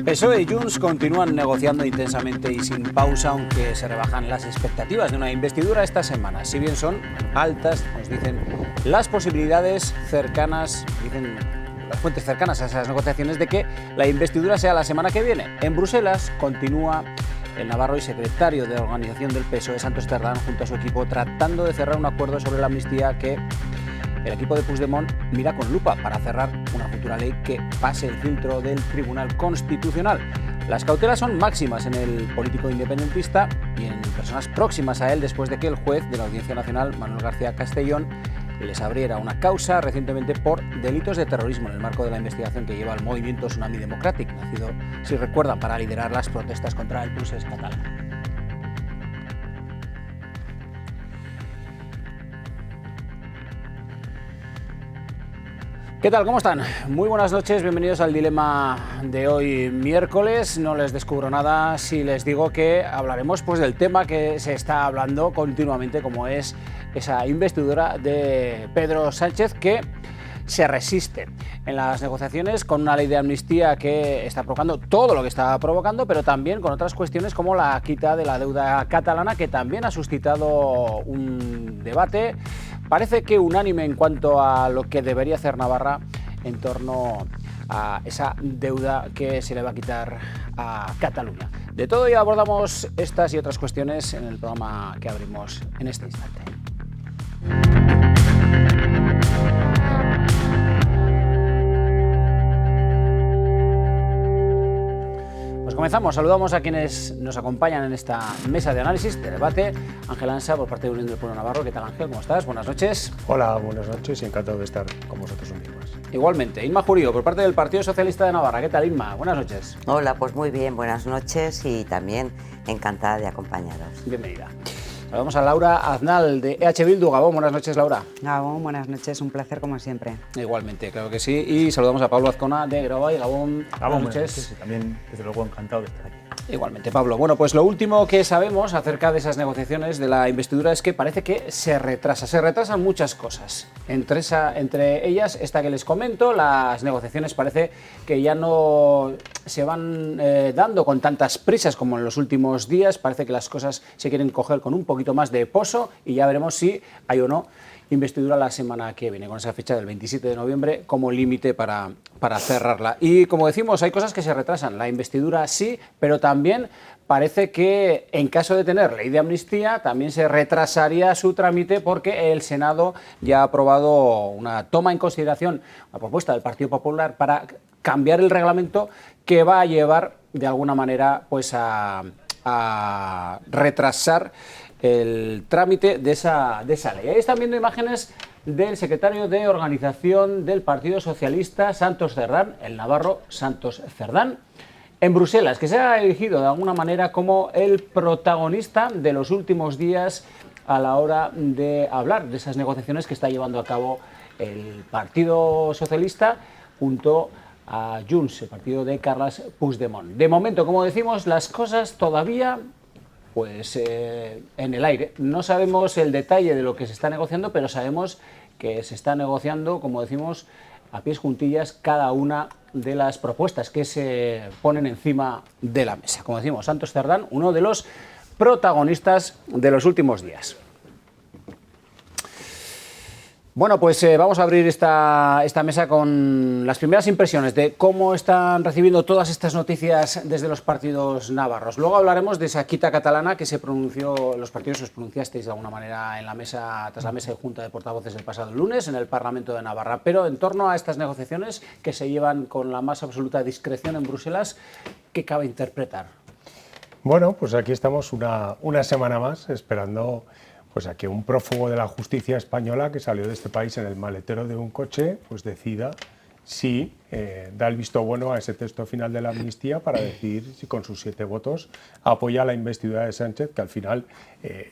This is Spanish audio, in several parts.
PSOE y Junts continúan negociando intensamente y sin pausa, aunque se rebajan las expectativas de una investidura esta semana. Si bien son altas, nos dicen las posibilidades cercanas, dicen las fuentes cercanas a esas negociaciones, de que la investidura sea la semana que viene. En Bruselas continúa el navarro y secretario de organización del PSOE, Santos Cerdán, junto a su equipo, tratando de cerrar un acuerdo sobre la amnistía que el equipo de Puigdemont mira con lupa para cerrar una futura ley que pase el filtro del Tribunal Constitucional. Las cautelas son máximas en el político independentista y en personas próximas a él, después de que el juez de la Audiencia Nacional, Manuel García Castellón, les abriera una causa recientemente por delitos de terrorismo en el marco de la investigación que lleva el movimiento Tsunami Democratic, nacido, si recuerdan, para liderar las protestas contra el procés catalán. ¿Qué tal? ¿Cómo están? Muy buenas noches, bienvenidos al dilema de hoy miércoles. No les descubro nada si les digo que hablaremos pues del tema que se está hablando continuamente, como es esa investidura de Pedro Sánchez, que se resiste en las negociaciones con una ley de amnistía que está provocando todo lo que está provocando, pero también con otras cuestiones como la quita de la deuda catalana, que también ha suscitado un debate, parece que unánime en cuanto a lo que debería hacer Navarra en torno a esa deuda que se le va a quitar a Cataluña. De todo ya abordamos estas y otras cuestiones en el programa que abrimos en este instante. Comenzamos, saludamos a quienes nos acompañan en esta mesa de análisis, de debate. Ángel Ansa, por parte de Unión del Pueblo Navarro. ¿Qué tal, Ángel? ¿Cómo estás? Buenas noches. Hola, buenas noches y encantado de estar con vosotros un día más. Igualmente. Inma Jurío, por parte del Partido Socialista de Navarra. ¿Qué tal, Inma? Buenas noches. Hola, pues muy bien, buenas noches y también encantada de acompañaros. Bienvenida. Saludamos a Laura Aznal, de EH Bildu. Gabón, buenas noches, Laura. Gabón, buenas noches, un placer como siempre. Igualmente, claro que sí. Y saludamos a Pablo Azcona, de Grova y Gabón. Buenas noches. Y también, desde luego, encantado de estar aquí. Igualmente, Pablo. Bueno, pues lo último que sabemos acerca de esas negociaciones de la investidura es que parece que se retrasan muchas cosas. Entre ellas, esta que les comento, las negociaciones parece que ya no se van dando con tantas prisas como en los últimos días. Parece que las cosas se quieren coger con un poquito más de poso y ya veremos si hay o no investidura la semana que viene, con esa fecha del 27 de noviembre como límite para cerrarla. Y como decimos, hay cosas que se retrasan. La investidura sí, pero también parece que en caso de tener ley de amnistía también se retrasaría su trámite, porque el Senado ya ha aprobado una toma en consideración, una propuesta del Partido Popular para cambiar el reglamento que va a llevar de alguna manera pues a retrasar el trámite de esa ley. Ahí están viendo imágenes del secretario de organización del Partido Socialista, Santos Cerdán, el navarro Santos Cerdán, en Bruselas, que se ha elegido de alguna manera como el protagonista de los últimos días a la hora de hablar de esas negociaciones que está llevando a cabo el Partido Socialista junto a Junts, el partido de Carles Puigdemont. De momento, como decimos, las cosas todavía pues en el aire. No sabemos el detalle de lo que se está negociando, pero sabemos que se está negociando, como decimos, a pies juntillas cada una de las propuestas que se ponen encima de la mesa. Como decimos, Santos Cerdán, uno de los protagonistas de los últimos días. Bueno, pues vamos a abrir esta mesa con las primeras impresiones de cómo están recibiendo todas estas noticias desde los partidos navarros. Luego hablaremos de esa quita catalana que se pronunció, los partidos os pronunciasteis de alguna manera en la mesa, tras la mesa de junta de portavoces el pasado lunes en el Parlamento de Navarra. Pero en torno a estas negociaciones que se llevan con la más absoluta discreción en Bruselas, ¿qué cabe interpretar? Bueno, pues aquí estamos una semana más esperando pues a que un prófugo de la justicia española que salió de este país en el maletero de un coche pues decida si da el visto bueno a ese texto final de la amnistía para decidir si con sus 7 votos apoya la investidura de Sánchez, que al final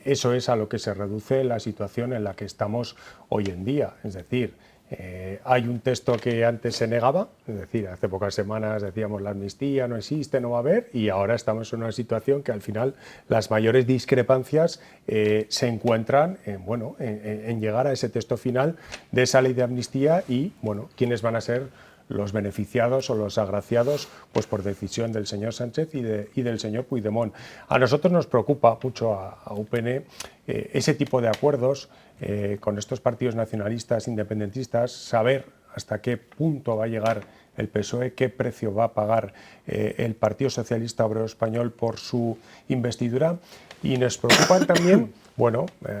eso es a lo que se reduce la situación en la que estamos hoy en día. Es decir, hay un texto que antes se negaba, es decir, hace pocas semanas decíamos la amnistía no existe, no va a haber, y ahora estamos en una situación que al final las mayores discrepancias se encuentran en llegar a ese texto final de esa ley de amnistía y, bueno, quiénes van a ser los beneficiados o los agraciados pues por decisión del señor Sánchez y del señor Puigdemont. A nosotros nos preocupa mucho a UPN ese tipo de acuerdos con estos partidos nacionalistas, independentistas, saber hasta qué punto va a llegar el PSOE, qué precio va a pagar el Partido Socialista Obrero Español por su investidura. Y nos preocupan también,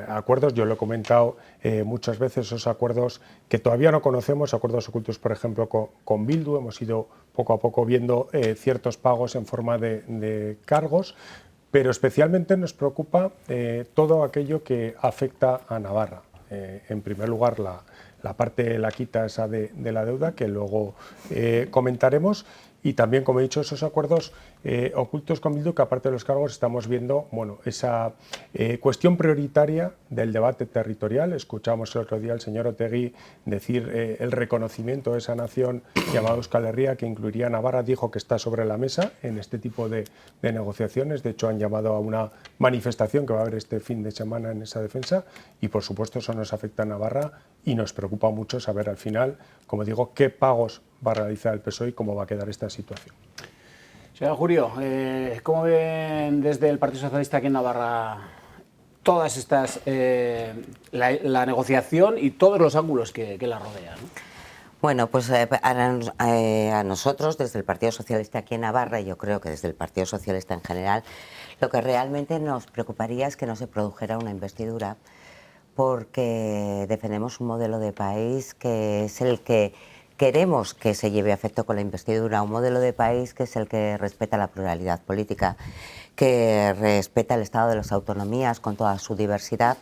acuerdos, yo lo he comentado muchas veces, esos acuerdos que todavía no conocemos, acuerdos ocultos, por ejemplo, con Bildu. Hemos ido poco a poco viendo ciertos pagos en forma de cargos, pero especialmente nos preocupa todo aquello que afecta a Navarra. En primer lugar, la parte, la quita esa de la deuda, que luego comentaremos, y también, como he dicho, esos acuerdos ocultos con Bildu, que aparte de los cargos estamos viendo esa cuestión prioritaria del debate territorial. Escuchamos el otro día al señor Otegi decir el reconocimiento de esa nación llamada Euskal Herria, que incluiría Navarra. Dijo que está sobre la mesa en este tipo de negociaciones. De hecho, han llamado a una manifestación que va a haber este fin de semana en esa defensa, y por supuesto eso nos afecta a Navarra y nos preocupa mucho saber al final, como digo, qué pagos va a realizar el PSOE y cómo va a quedar esta situación. Señor Ajurio, ¿cómo ven desde el Partido Socialista aquí en Navarra todas estas, la negociación y todos los ángulos que la rodean? Bueno, pues a nosotros, desde el Partido Socialista aquí en Navarra, y yo creo que desde el Partido Socialista en general, lo que realmente nos preocuparía es que no se produjera una investidura, porque defendemos un modelo de país que es el que queremos que se lleve a efecto con la investidura, un modelo de país que es el que respeta la pluralidad política, que respeta el estado de las autonomías con toda su diversidad,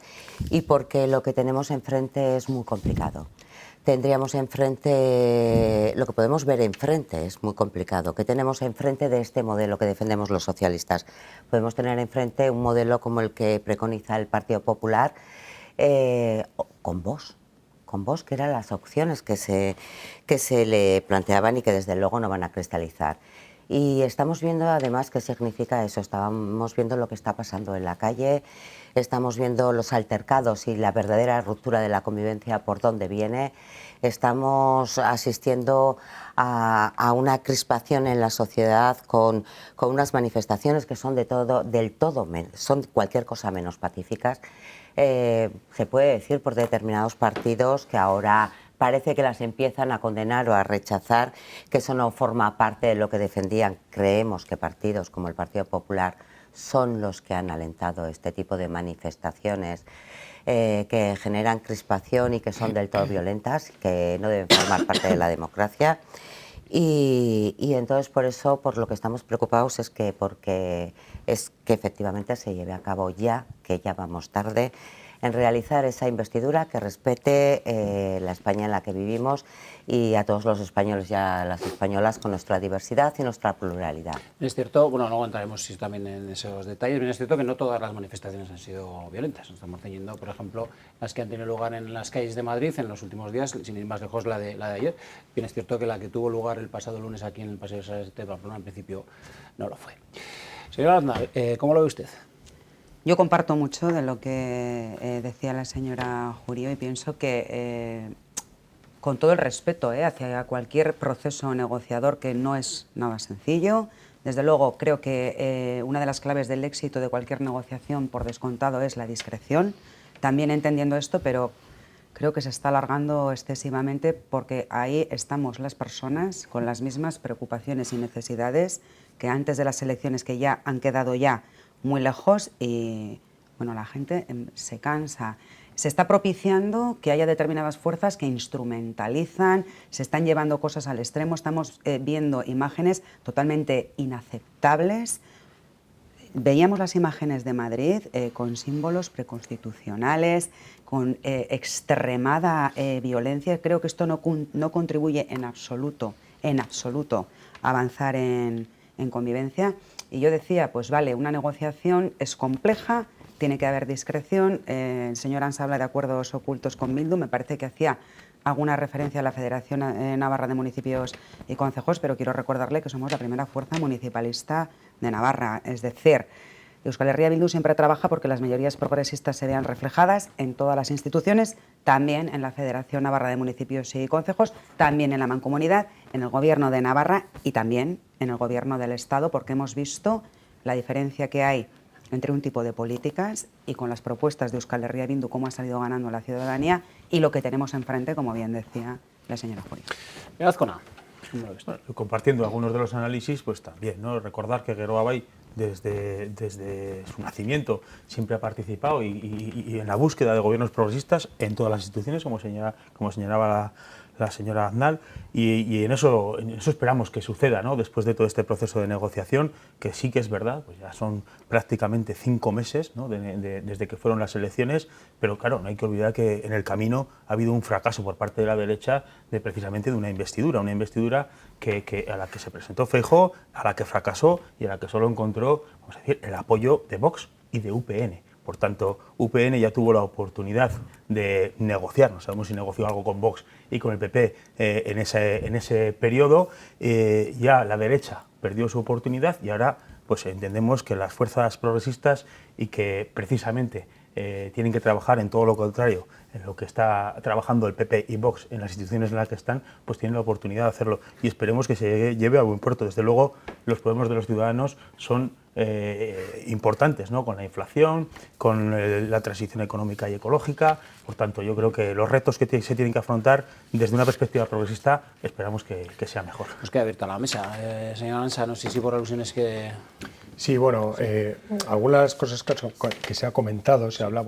y porque lo que tenemos enfrente es muy complicado. Tendríamos enfrente, lo que podemos ver enfrente es muy complicado. ¿Qué tenemos enfrente de este modelo que defendemos los socialistas? Podemos tener enfrente un modelo como el que preconiza el Partido Popular, con Vox, que eran las opciones que se le planteaban y que desde luego no van a cristalizar. Y estamos viendo además qué significa eso. Estamos viendo lo que está pasando en la calle, estamos viendo los altercados y la verdadera ruptura de la convivencia por dónde viene. Estamos asistiendo a una crispación en la sociedad con unas manifestaciones que son son cualquier cosa menos pacíficas. Se puede decir por determinados partidos que ahora parece que las empiezan a condenar o a rechazar, que eso no forma parte de lo que defendían. Creemos que partidos como el Partido Popular son los que han alentado este tipo de manifestaciones que generan crispación y que son del todo violentas, que no deben formar parte de la democracia. Y entonces por eso, por lo que estamos preocupados es que efectivamente se lleve a cabo ya, que ya vamos tarde, en realizar esa investidura que respete la España en la que vivimos y a todos los españoles y a las españolas con nuestra diversidad y nuestra pluralidad. Es cierto, luego entraremos también en esos detalles, pero es cierto que no todas las manifestaciones han sido violentas. Nos estamos ceñiendo, por ejemplo, las que han tenido lugar en las calles de Madrid en los últimos días, sin ir más lejos la de ayer. Bien, es cierto que la que tuvo lugar el pasado lunes aquí en el Paseo de Pamplona, en principio, no lo fue. Señora Aznar, ¿cómo lo ve usted? Yo comparto mucho de lo que decía la señora Ajurio y pienso que, con todo el respeto hacia cualquier proceso negociador, que no es nada sencillo, desde luego creo que una de las claves del éxito de cualquier negociación, por descontado, es la discreción. También entendiendo esto, pero creo que se está alargando excesivamente, porque ahí estamos las personas con las mismas preocupaciones y necesidades que antes de las elecciones, que ya han quedado ya muy lejos, y la gente se cansa. Se está propiciando que haya determinadas fuerzas que instrumentalizan, se están llevando cosas al extremo, estamos viendo imágenes totalmente inaceptables. Veíamos las imágenes de Madrid con símbolos preconstitucionales, con extremada violencia. Creo que esto no contribuye en absoluto a avanzar en convivencia. Y yo decía, pues vale, una negociación es compleja, tiene que haber discreción. El señor Ans habla de acuerdos ocultos con Bildu, me parece que hacía alguna referencia a la Federación Navarra de Municipios y Concejos, pero quiero recordarle que somos la primera fuerza municipalista de Navarra. Es decir, Euskal Herria Bildu siempre trabaja porque las mayorías progresistas se vean reflejadas en todas las instituciones, también en la Federación Navarra de Municipios y Concejos, también en la Mancomunidad, en el Gobierno de Navarra y también en el Gobierno del Estado, porque hemos visto la diferencia que hay entre un tipo de políticas y con las propuestas de Euskal Herria Bildu, cómo ha salido ganando la ciudadanía y lo que tenemos enfrente, como bien decía la señora Julia. Azcona. Bueno, compartiendo algunos de los análisis, pues también, ¿no? Recordar que Geroa Bai, desde su nacimiento, siempre ha participado y en la búsqueda de gobiernos progresistas en todas las instituciones, como señalaba la señora Aznal, y en eso esperamos que suceda, ¿no? Después de todo este proceso de negociación, que sí que es verdad, pues ya son prácticamente 5 meses, ¿no? Desde que fueron las elecciones, pero claro, no hay que olvidar que en el camino ha habido un fracaso por parte de la derecha precisamente de una investidura a la que se presentó Feijóo, a la que fracasó y a la que solo encontró, vamos a decir, el apoyo de Vox y de UPN. Por tanto, UPN ya tuvo la oportunidad de negociar, no sabemos si negoció algo con Vox y con el PP en ese periodo, ya la derecha perdió su oportunidad y ahora pues entendemos que las fuerzas progresistas y que precisamente tienen que trabajar en todo lo contrario, en lo que está trabajando el PP y Vox en las instituciones en las que están, pues tienen la oportunidad de hacerlo y esperemos que se lleve a buen puerto. Desde luego, los problemas de los ciudadanos son importantes, ¿no? Con la inflación, con la transición económica y ecológica. Por tanto, yo creo que los retos que se tienen que afrontar desde una perspectiva progresista esperamos que sea mejor. Nos queda abierta la mesa. Señor Ansa, no sé si por alusiones que... Sí, bueno, algunas cosas que se ha comentado, se habla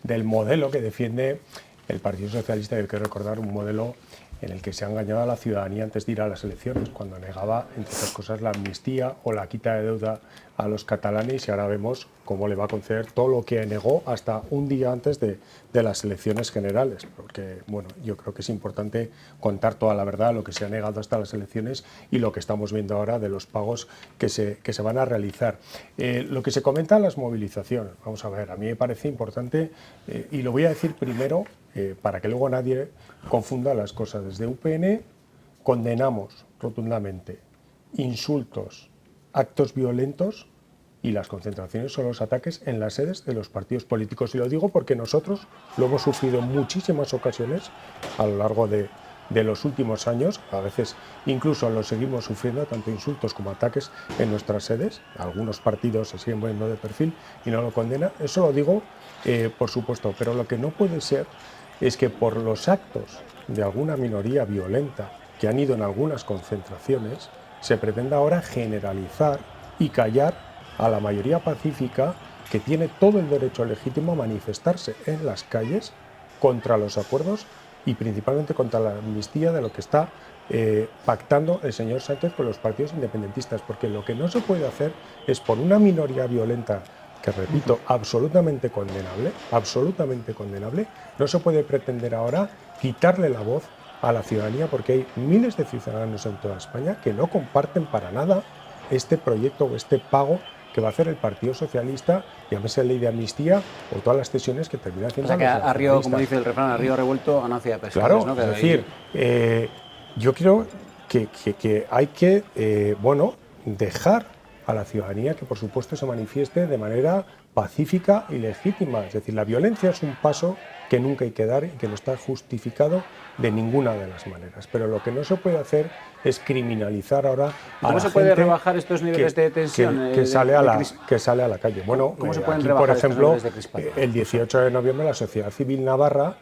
del modelo que defiende el Partido Socialista, y hay que recordar un modelo en el que se ha engañado a la ciudadanía antes de ir a las elecciones, cuando negaba, entre otras cosas, la amnistía o la quita de deuda a los catalanes, y ahora vemos cómo le va a conceder todo lo que negó hasta un día antes de las elecciones generales, porque bueno, yo creo que es importante contar toda la verdad, lo que se ha negado hasta las elecciones y lo que estamos viendo ahora de los pagos que se van a realizar. Lo que se comenta en las movilizaciones, vamos a ver, a mí me parece importante, y lo voy a decir primero, para que luego nadie confunda las cosas. Desde UPN condenamos rotundamente insultos, actos violentos y las concentraciones o los ataques en las sedes de los partidos políticos. Y lo digo porque nosotros lo hemos sufrido en muchísimas ocasiones a lo largo de los últimos años, a veces incluso lo seguimos sufriendo, tanto insultos como ataques en nuestras sedes. Algunos partidos se siguen poniendo de perfil y no lo condenan. Eso lo digo, por supuesto, pero lo que no puede ser es que por los actos de alguna minoría violenta que han ido en algunas concentraciones, se pretenda ahora generalizar y callar a la mayoría pacífica que tiene todo el derecho legítimo a manifestarse en las calles contra los acuerdos y principalmente contra la amnistía de lo que está pactando el señor Sánchez con los partidos independentistas, porque lo que no se puede hacer es por una minoría violenta que, repito, absolutamente condenable, no se puede pretender ahora quitarle la voz a la ciudadanía, porque hay miles de ciudadanos en toda España que no comparten para nada este proyecto o este pago que va a hacer el Partido Socialista, llámese ley de amnistía o todas las cesiones que termina haciendo. O sea que a río, como dice el refrán, a río revuelto, a nacia de pescadores, claro, ¿no? Que es decir, yo creo que hay que dejar a la ciudadanía que, por supuesto, se manifieste de manera pacífica y legítima. Es decir, la violencia es un paso que nunca hay que dar y que no está justificado de ninguna de las maneras. Pero lo que no se puede hacer es criminalizar ahora a la gente. ¿Cómo se puede rebajar estos niveles de tensión? Que sale a la calle. Bueno, ¿cómo se pueden aquí, rebajar por ejemplo, estos niveles de crispación? el 18 de noviembre la sociedad civil navarra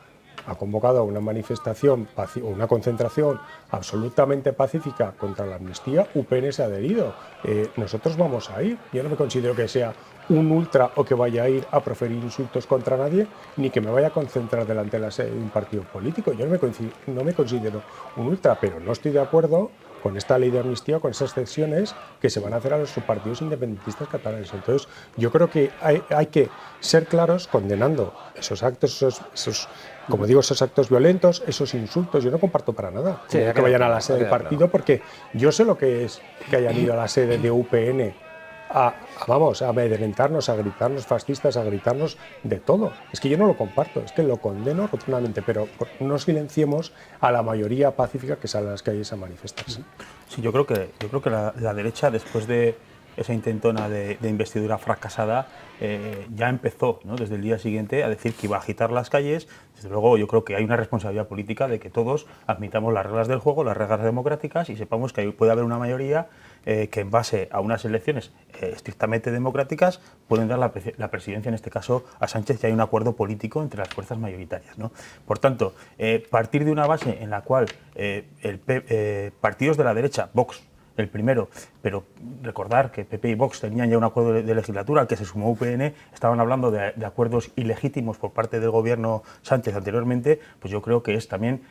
ha convocado una manifestación o una concentración absolutamente pacífica contra la amnistía. UPN se ha adherido. Nosotros vamos a ir. Yo no me considero que sea un ultra o que vaya a ir a proferir insultos contra nadie, ni que me vaya a concentrar delante de la sede de un partido político. Yo no me considero un ultra, pero no estoy de acuerdo con esta ley de amnistía, con esas cesiones que se van a hacer a los partidos independentistas catalanes. Entonces, yo creo que hay que ser claros condenando esos actos, esos actos violentos, esos insultos. Yo no comparto para nada que vayan a la sede del partido, porque yo sé lo que es que hayan ido a la sede de UPN a amedrentarnos, a gritarnos fascistas, a gritarnos de todo. Es que yo no lo comparto, es que lo condeno rotundamente, pero no silenciemos a la mayoría pacífica que sale a las calles a manifestarse. Sí, yo creo que la derecha, después de esa intentona de investidura fracasada, ya empezó, ¿no?, desde el día siguiente a decir que iba a agitar las calles. Desde luego yo creo que hay una responsabilidad política de que todos admitamos las reglas del juego, las reglas democráticas, y sepamos que puede haber una mayoría que en base a unas elecciones estrictamente democráticas pueden dar la presidencia, en este caso a Sánchez, y hay un acuerdo político entre las fuerzas mayoritarias, ¿no? Por tanto, partir de una base en la cual partidos de la derecha, Vox el primero, pero recordar que PP y Vox tenían ya un acuerdo de legislatura al que se sumó UPN, estaban hablando de acuerdos ilegítimos por parte del gobierno Sánchez anteriormente, pues yo creo que es también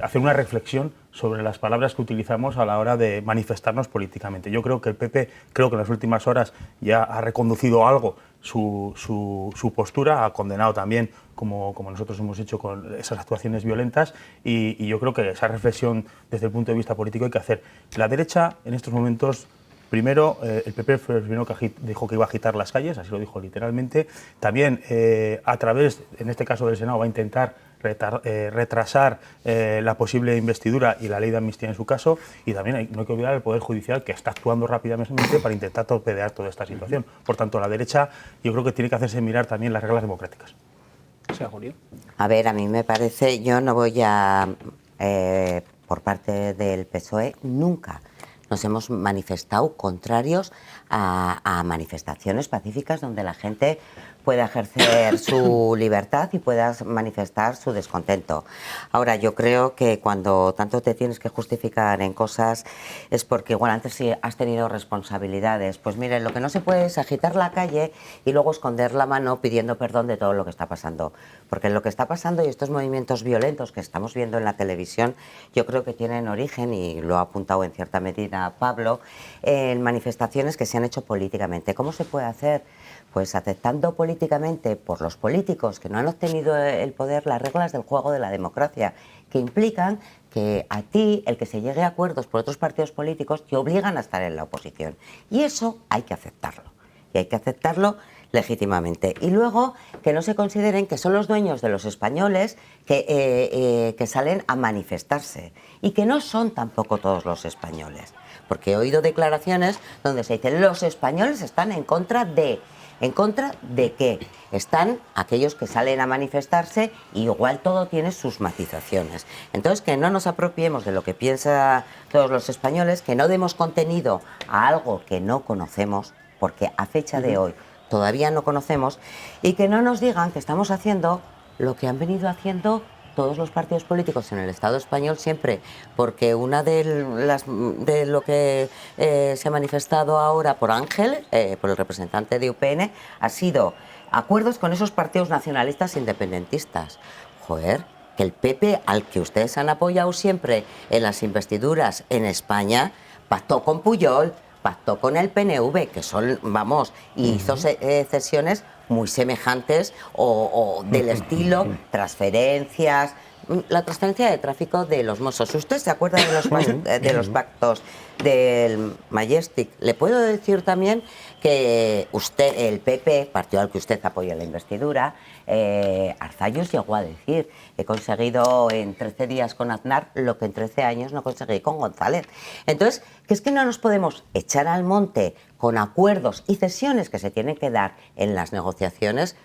hacer una reflexión sobre las palabras que utilizamos a la hora de manifestarnos políticamente. Yo creo que el PP, creo que en las últimas horas ya ha reconducido algo su postura, ha condenado también, como nosotros hemos hecho, con esas actuaciones violentas, y yo creo que esa reflexión desde el punto de vista político hay que hacer. La derecha en estos momentos, primero, el PP fue el primero que dijo que iba a agitar las calles, así lo dijo literalmente. También a través, en este caso del Senado, va a intentar retrasar la posible investidura y la ley de amnistía en su caso, y también no hay que olvidar el Poder Judicial, que está actuando rápidamente para intentar torpedear toda esta situación. Por tanto, la derecha yo creo que tiene que hacerse mirar también las reglas democráticas. Sí, Julio. A ver, a mí me parece, yo no voy a, por parte del PSOE, nunca nos hemos manifestado contrarios a manifestaciones pacíficas donde la gente pueda ejercer su libertad y pueda manifestar su descontento. Ahora, yo creo que cuando tanto te tienes que justificar en cosas es porque igual antes sí has tenido responsabilidades. Pues miren, lo que no se puede es agitar la calle y luego esconder la mano pidiendo perdón de todo lo que está pasando. Porque lo que está pasando y estos movimientos violentos que estamos viendo en la televisión, yo creo que tienen origen, y lo ha apuntado en cierta medida Pablo, en manifestaciones que se han hecho políticamente. ¿Cómo se puede hacer? Pues aceptando políticamente por los políticos que no han obtenido el poder las reglas del juego de la democracia, que implican que a ti, el que se llegue a acuerdos por otros partidos políticos, te obligan a estar en la oposición. Y eso hay que aceptarlo. Y hay que aceptarlo legítimamente. Y luego, que no se consideren que son los dueños de los españoles que salen a manifestarse. Y que no son tampoco todos los españoles. Porque he oído declaraciones donde se dice los españoles están en contra de... ¿En contra de qué? Están aquellos que salen a manifestarse, y igual todo tiene sus matizaciones. Entonces, que no nos apropiemos de lo que piensan todos los españoles, que no demos contenido a algo que no conocemos, porque a fecha de hoy todavía no conocemos, y que no nos digan que estamos haciendo lo que han venido haciendo todos los partidos políticos en el Estado español siempre, porque una de lo que se ha manifestado ahora por Ángel, por el representante de UPN, ha sido acuerdos con esos partidos nacionalistas independentistas. Joder, que el PP, al que ustedes han apoyado siempre en las investiduras en España, pactó con Pujol, pactó con el PNV, que son, vamos, y hizo cesiones muy semejantes o del estilo transferencias, la transferencia de tráfico de los Mossos. ¿Usted se acuerda de los pactos del Majestic? Le puedo decir también que usted, el PP, partido al que usted apoya la investidura, Arzayus llegó a decir: he conseguido en 13 días con Aznar lo que en 13 años no conseguí con González. Entonces, que es que no nos podemos echar al monte con acuerdos y cesiones que se tienen que dar en las negociaciones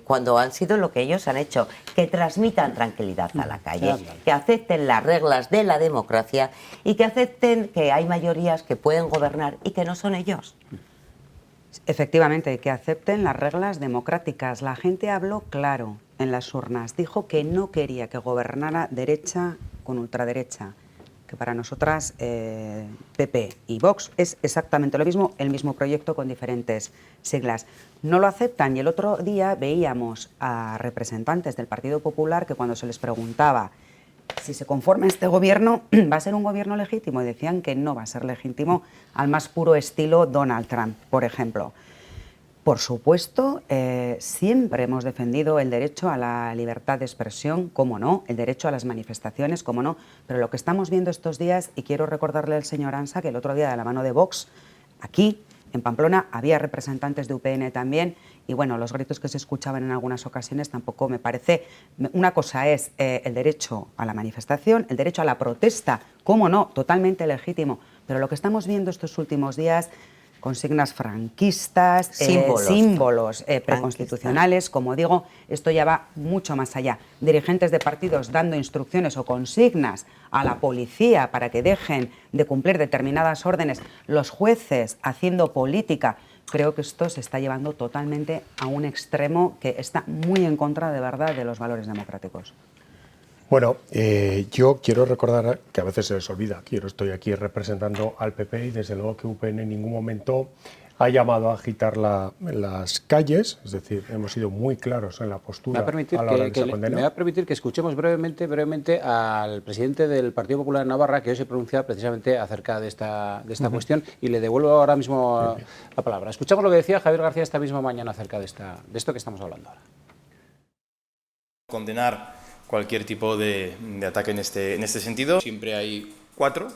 cuando han sido lo que ellos han hecho, que transmitan tranquilidad a la calle, que acepten las reglas de la democracia y que acepten que hay mayorías que pueden gobernar y que no son ellos. Efectivamente, que acepten las reglas democráticas. La gente habló claro en las urnas, dijo que no quería que gobernara derecha con ultraderecha, que para nosotras PP y Vox es exactamente lo mismo, el mismo proyecto con diferentes siglas. No lo aceptan, y el otro día veíamos a representantes del Partido Popular que cuando se les preguntaba si se conforma este gobierno, ¿va a ser un gobierno legítimo? Y decían que no va a ser legítimo, al más puro estilo Donald Trump, por ejemplo. Por supuesto, siempre hemos defendido el derecho a la libertad de expresión, cómo no, el derecho a las manifestaciones, cómo no, pero lo que estamos viendo estos días, y quiero recordarle al señor Ansa que el otro día, de la mano de Vox, aquí en Pamplona había representantes de UPN también, y bueno, los gritos que se escuchaban en algunas ocasiones tampoco me parece. Una cosa es el derecho a la manifestación, el derecho a la protesta, cómo no, totalmente legítimo, pero lo que estamos viendo estos últimos días consignas franquistas, Símbolos. preconstitucionales. Como digo, esto ya va mucho más allá. Dirigentes de partidos dando instrucciones o consignas a la policía para que dejen de cumplir determinadas órdenes, los jueces haciendo política. Creo que esto se está llevando totalmente a un extremo que está muy en contra, de verdad, de los valores democráticos. Bueno, yo quiero recordar que a veces se les olvida, yo estoy aquí representando al PP y desde luego que UPN en ningún momento ha llamado a agitar las calles, es decir, hemos sido muy claros en la postura a la hora de esa condena. Me va a permitir que escuchemos brevemente al presidente del Partido Popular de Navarra, que hoy se pronuncia precisamente acerca de esta cuestión, y le devuelvo ahora mismo la palabra. Escuchamos lo que decía Javier García esta misma mañana acerca de esto que estamos hablando ahora. Condenar cualquier tipo de ataque en este sentido. Siempre hay 4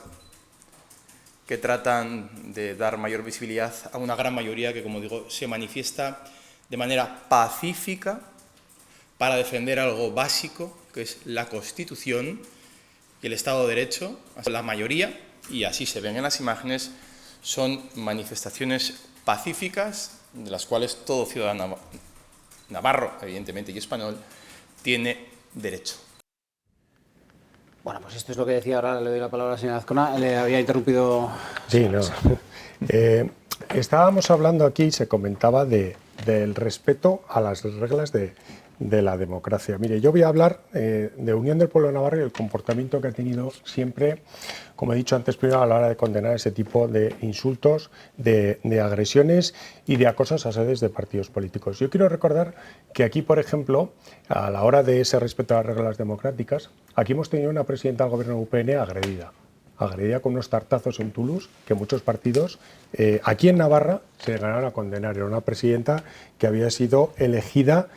que tratan de dar mayor visibilidad a una gran mayoría que, como digo, se manifiesta de manera pacífica para defender algo básico, que es la Constitución y el Estado de Derecho. La mayoría, y así se ven en las imágenes, son manifestaciones pacíficas, de las cuales todo ciudadano navarro, evidentemente, y español, tiene derecho. Bueno, pues esto es lo que decía, ahora le doy la palabra a la señora Azcona, le había interrumpido... Sí, no. Estábamos hablando aquí, se comentaba del respeto a las reglas de la democracia. Mire, yo voy a hablar de Unión del Pueblo de Navarra y el comportamiento que ha tenido siempre, como he dicho antes, primero a la hora de condenar ese tipo de insultos, de agresiones y de acosos a sedes de partidos políticos. Yo quiero recordar que aquí, por ejemplo, a la hora de ese respeto a las reglas democráticas, aquí hemos tenido una presidenta del gobierno de UPN agredida con unos tartazos en Toulouse, que muchos partidos aquí en Navarra se ganaron a condenar. Era una presidenta que había sido elegida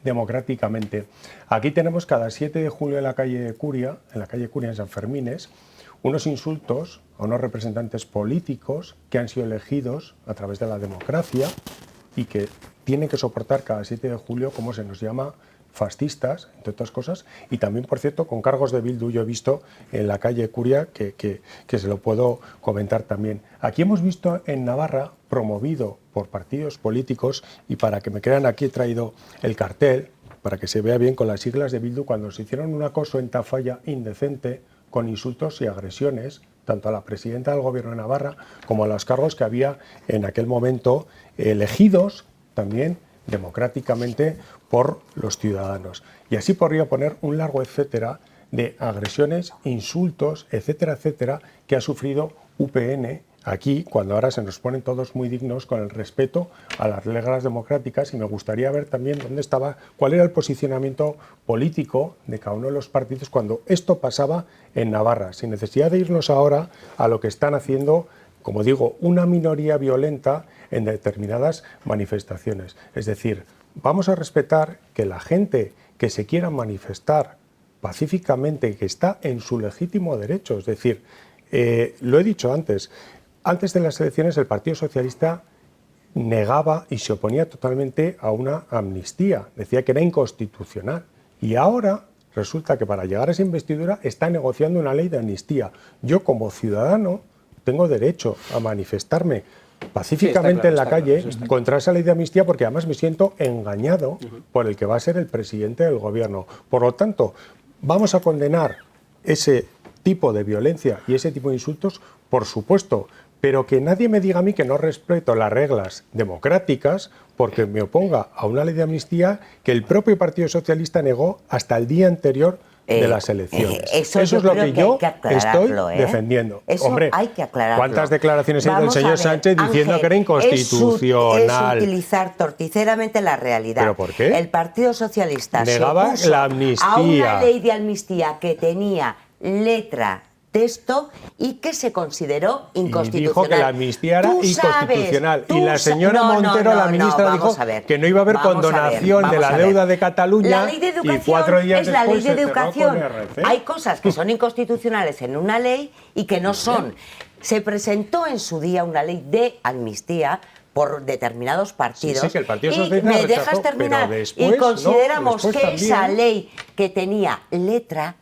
democráticamente. Aquí tenemos cada 7 de julio en la calle Curia en San Fermines, unos insultos a unos representantes políticos que han sido elegidos a través de la democracia y que tienen que soportar cada 7 de julio, como se nos llama, fascistas, entre otras cosas, y también, por cierto, con cargos de Bildu. Yo he visto en la calle Curia, que se lo puedo comentar también. Aquí hemos visto en Navarra, promovido por partidos políticos, y para que me crean, aquí he traído el cartel, para que se vea bien con las siglas de Bildu, cuando se hicieron un acoso en Tafalla indecente, con insultos y agresiones, tanto a la presidenta del gobierno de Navarra como a los cargos que había en aquel momento elegidos también democráticamente por los ciudadanos. Y así podría poner un largo etcétera de agresiones, insultos, etcétera, etcétera, que ha sufrido UPN aquí, cuando ahora se nos ponen todos muy dignos con el respeto a las reglas democráticas. Y me gustaría ver también cuál era el posicionamiento político de cada uno de los partidos cuando esto pasaba en Navarra, sin necesidad de irnos ahora a lo que están haciendo, como digo, una minoría violenta en determinadas manifestaciones. Es decir, vamos a respetar que la gente que se quiera manifestar pacíficamente, que está en su legítimo derecho, es decir, lo he dicho antes de las elecciones el Partido Socialista negaba y se oponía totalmente a una amnistía, decía que era inconstitucional, y ahora resulta que para llegar a esa investidura está negociando una ley de amnistía. Yo, como ciudadano, tengo derecho a manifestarme pacíficamente en la calle contra esa ley de amnistía, porque además me siento engañado por el que va a ser el presidente del gobierno. Por lo tanto, vamos a condenar ese tipo de violencia y ese tipo de insultos, por supuesto, pero que nadie me diga a mí que no respeto las reglas democráticas porque me oponga a una ley de amnistía que el propio Partido Socialista negó hasta el día anterior de las elecciones. Eso es lo que yo estoy ¿eh? defendiendo. Eso Hombre, hay que aclararlo. ¿cuántas declaraciones hay del señor Sánchez diciendo Ángel, que era inconstitucional? Es utilizar torticeramente la realidad. ¿Pero por qué? El Partido Socialista negaba se opuso la amnistía a una ley de amnistía que tenía letra, texto y que se consideró inconstitucional. Y dijo que la amnistía era inconstitucional. Y la señora Montero, la ministra, dijo que no iba a haber condonación de la deuda de Cataluña. La ley de educación y 4 días es la ley después de educación. se cerró con RC. Hay cosas que son inconstitucionales en una ley y que no son. Se presentó en su día una ley de amnistía por determinados partidos. Sí, sí, que el Partido y Socialista me rechazó, dejas terminar. pero después, y consideramos no, después que esa también. ley que tenía letra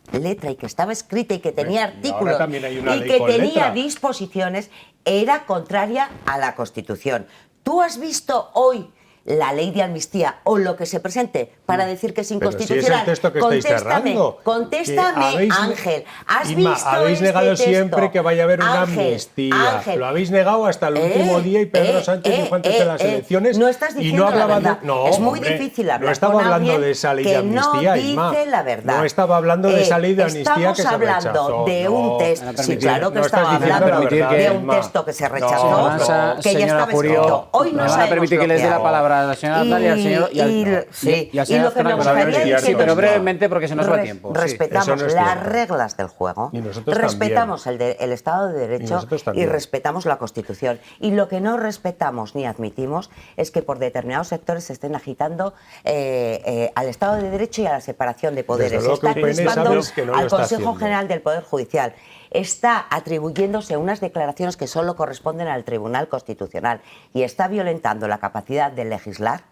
y que estaba escrita y que tenía Y ahora artículos también hay una y ley que con tenía letra. disposiciones era contraria a la Constitución. ¿Tú has visto hoy la ley de amnistía o lo que se presente para decir que es Pero si es inconstitucional? el texto que estáis cerrando. Contéstame, Que habéis- Ángel. ¿Has Inma, visto habéis este negado texto? siempre que vaya a haber una Ángel, amnistía. Ángel. Lo habéis negado hasta el último día y Pedro Sánchez dijo antes de las elecciones. No estás y diciendo no hablaba la verdad. de. No, es muy hombre, difícil hablar no estaba con hablando alguien de esa ley de que amnistía, no Inma. dice la verdad. No estaba hablando de esa ley de amnistía Estamos que se hablando rechazó. de No, un texto. van a Sí, permitir- claro que no estás estaba diciendo hablando la verdad, de un Inma. texto que se No, rechazó, no, que ya señora estaba Jurió, escrito. Hoy no me van a sabemos permitir lo que les dé la hago. palabra a la señora Natalia, al señor y al sí. y al Y señor lo que me Azcona, gustaría es es cierto, que sí, pero Inma. brevemente porque se nos va tiempo. Sí. Respetamos Eso no es las cierto. reglas del juego, Y nosotros respetamos también. el Estado de Y Derecho nosotros y también. respetamos la Constitución. Y lo que no respetamos ni admitimos es que por determinados sectores se estén agitando al Estado de Derecho y a la separación de poderes. Desde luego Está que UPN crispando sabes que no lo al está Consejo haciendo. General del Poder Judicial. Está atribuyéndose unas declaraciones que solo corresponden al Tribunal Constitucional y está violentando la capacidad de legislar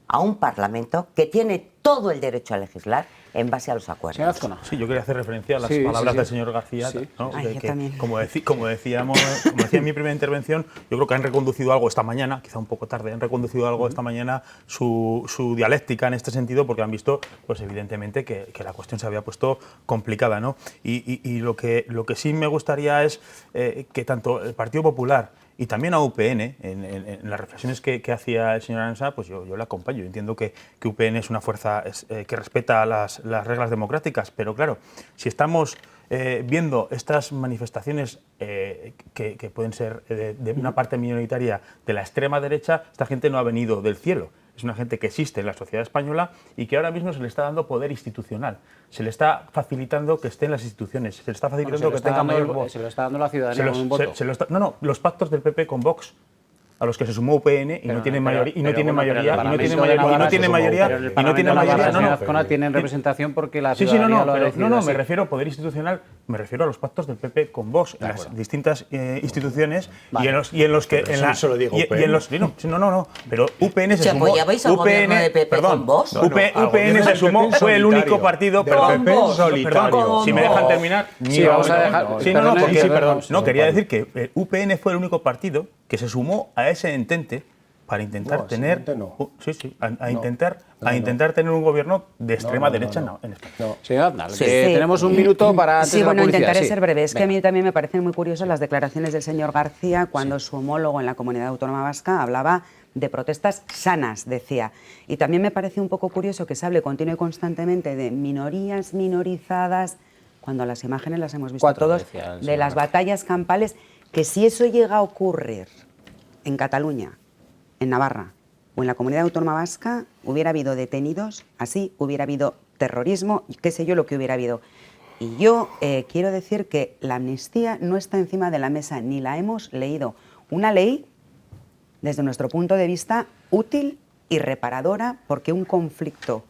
a un Parlamento que tiene todo el derecho a legislar en base a los acuerdos. Señora Azcona. Sí, yo quería hacer referencia a las Sí, palabras sí, del sí. señor García, Sí. ¿no? Ay, yo también. Como decía en mi primera intervención, yo creo que han reconducido algo esta mañana, quizá un poco tarde, han reconducido algo esta mañana su dialéctica en este sentido, porque han visto, pues evidentemente, que la cuestión se había puesto complicada, ¿no? Y lo que sí me gustaría es que tanto el Partido Popular y también a UPN, en las reflexiones que hacía el señor Arantza, pues yo le acompaño. Yo entiendo que UPN es una fuerza que respeta las reglas democráticas, pero claro, si estamos viendo estas manifestaciones que pueden ser de una parte minoritaria de la extrema derecha, esta gente no ha venido del cielo. Es una gente que existe en la sociedad española y que ahora mismo se le está dando poder institucional. Se le está facilitando que esté en las instituciones. Se le está facilitando que tenga mayor voz. Se lo está dando la ciudadanía con un voto. No, los pactos del PP con Vox, a los que se sumó UPN y no tienen mayoría, y no tienen mayoría, y no tienen mayoría, Pero en el y no tienen Parlamento de Navarra, mayoría, señora Azcona, tienen representación porque la Sí, ciudadanía lo ha decidido me así. refiero a poder institucional, me refiero a los pactos del PP con Vox en las distintas instituciones y en los que Pero eso no se lo digo UPN. pero UPN se ¿Se sumó. apoyabais al gobierno de PP con Vox? No, al UPN gobierno se del sumó, PP fue el único solitario. partido, Del perdón, PP Vox, solitario. perdón, si me dejan terminar. Sí, vamos a dejar- Sí, perdone, porque sí, perdón. no quería decir que UPN fue el único partido que se sumó a ese entente para intentar No, tener ese entente no. a intentar tener un gobierno de extrema derecha en España. No. Señor Aznar, Sí. que Sí. tenemos un minuto para antes Sí, de la bueno, publicidad. intentaré Sí. ser breve. Es que a Venga. mí también me parecen muy curiosas las declaraciones del señor García cuando su homólogo en la Comunidad Autónoma Vasca hablaba de protestas sanas, decía. Y también me parece un poco curioso que se hable continuo y constantemente de minorías minorizadas, cuando las imágenes las hemos visto Cuatro, todos, decía el de señor las García. batallas campales, que si eso llega a ocurrir en Cataluña, en Navarra o en la Comunidad Autónoma Vasca, hubiera habido detenidos, así hubiera habido terrorismo, qué sé yo lo que hubiera habido. Y yo quiero decir que la amnistía no está encima de la mesa, ni la hemos leído. Una ley, desde nuestro punto de vista, útil y reparadora, porque un conflicto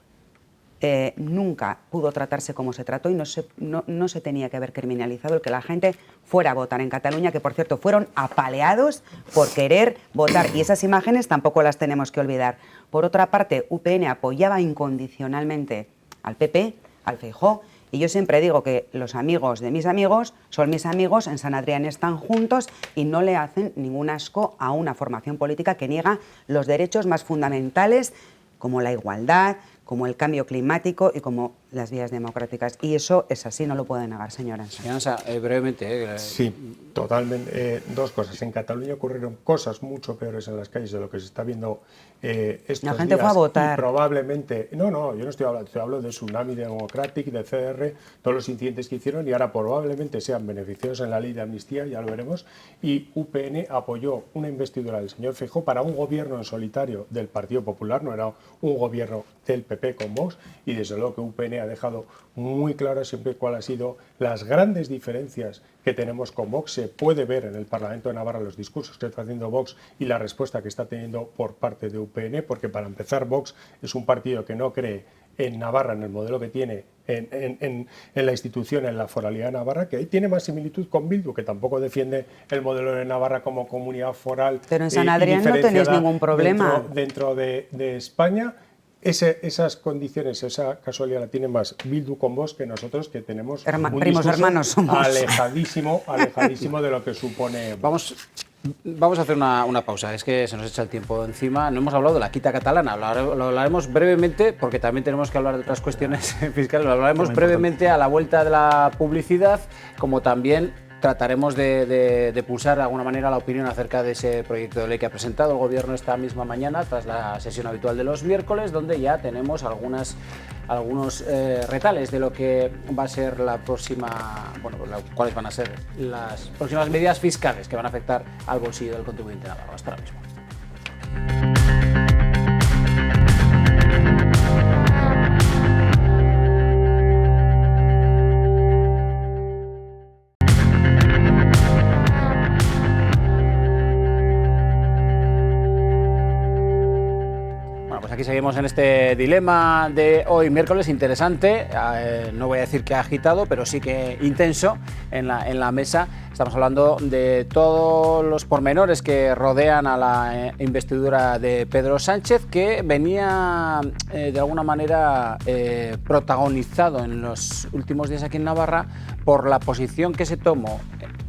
nunca pudo tratarse como se trató y no se tenía que haber criminalizado el que la gente fuera a votar en Cataluña, que por cierto fueron apaleados por querer votar, y esas imágenes tampoco las tenemos que olvidar. Por otra parte, UPN apoyaba incondicionalmente al PP, al Feijóo, y yo siempre digo que los amigos de mis amigos son mis amigos, en San Adrián están juntos y no le hacen ningún asco a una formación política que niega los derechos más fundamentales como la igualdad, como el cambio climático y como las vías democráticas. Y eso es así, no lo puede negar, señora. Señora Ansa, brevemente. Sí, totalmente. Dos cosas. En Cataluña ocurrieron cosas mucho peores en las calles de lo que se está viendo estos La gente días. fue a votar. Y probablemente... No, yo no estoy hablando. Te hablo de Tsunami Democratic, de CDR, todos los incidentes que hicieron y ahora probablemente sean beneficiosos en la ley de amnistía, ya lo veremos. Y UPN apoyó una investidura del señor Feijóo para un gobierno en solitario del Partido Popular, no era un gobierno del PP con Vox, y desde luego que UPN ha dejado muy claro siempre cuáles han sido las grandes diferencias que tenemos con Vox. Se puede ver en el Parlamento de Navarra los discursos que está haciendo Vox y la respuesta que está teniendo por parte de UPN, porque para empezar Vox es un partido que no cree en Navarra, en el modelo que tiene en la institución, en la foralidad de Navarra, que ahí tiene más similitud con Bildu, que tampoco defiende el modelo de Navarra como comunidad foral. Pero en San Adrián no tenéis ningún problema. Dentro de España. Esas condiciones, esa casualidad la tiene más Bildu con Vox que nosotros, que tenemos un primos hermanos somos. alejadísimo de lo que supone Vox. Vamos a hacer una pausa, es que se nos echa el tiempo encima. No hemos hablado de la quita catalana, lo hablaremos brevemente, porque también tenemos que hablar de otras cuestiones fiscales. Lo hablaremos brevemente a la vuelta de la publicidad, como también trataremos de pulsar de alguna manera la opinión acerca de ese proyecto de ley que ha presentado el Gobierno esta misma mañana, tras la sesión habitual de los miércoles, donde ya tenemos algunos retales de lo que va a ser la próxima, cuáles van a ser las próximas medidas fiscales que van a afectar al bolsillo del contribuyente navarro. Hasta ahora mismo. Aquí seguimos en este dilema de hoy miércoles, interesante, no voy a decir que agitado, pero sí que intenso en la mesa. Estamos hablando de todos los pormenores que rodean a la investidura de Pedro Sánchez, que venía de alguna manera protagonizado en los últimos días aquí en Navarra por la posición que se tomó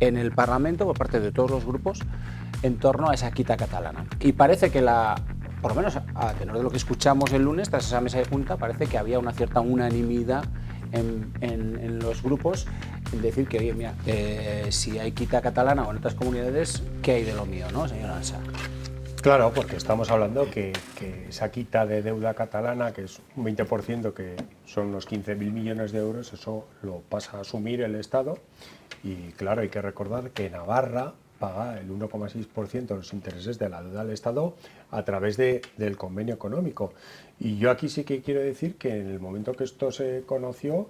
en el Parlamento por parte de todos los grupos en torno a esa quita catalana. Y parece que por lo menos a tenor de lo que escuchamos el lunes, tras esa mesa de junta, parece que había una cierta unanimidad en los grupos en decir que, oye, mira, si hay quita catalana o en otras comunidades, ¿qué hay de lo mío, no, señora Ansa? Claro, porque estamos hablando que esa quita de deuda catalana, que es un 20%, que son los 15.000 millones de euros, eso lo pasa a asumir el Estado. Y claro, hay que recordar que Navarra paga el 1,6% de los intereses de la deuda del Estado a través del convenio económico. Y yo aquí sí que quiero decir que en el momento que esto se conoció,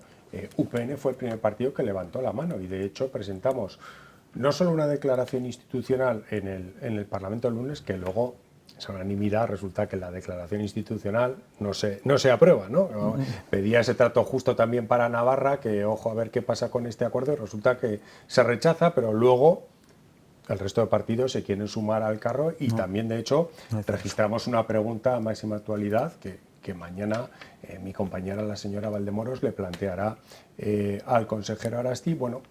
UPN fue el primer partido que levantó la mano, y de hecho presentamos no solo una declaración institucional en el Parlamento el lunes, que luego esa unanimidad resulta que la declaración institucional no se aprueba, ¿no? Pedía ese trato justo también para Navarra, que ojo a ver qué pasa con este acuerdo, y resulta que se rechaza, pero luego el resto de partidos se quieren sumar al carro y también, de hecho, registramos una pregunta a máxima actualidad que mañana mi compañera, la señora Valdemoros, le planteará al consejero Arasti. Bueno,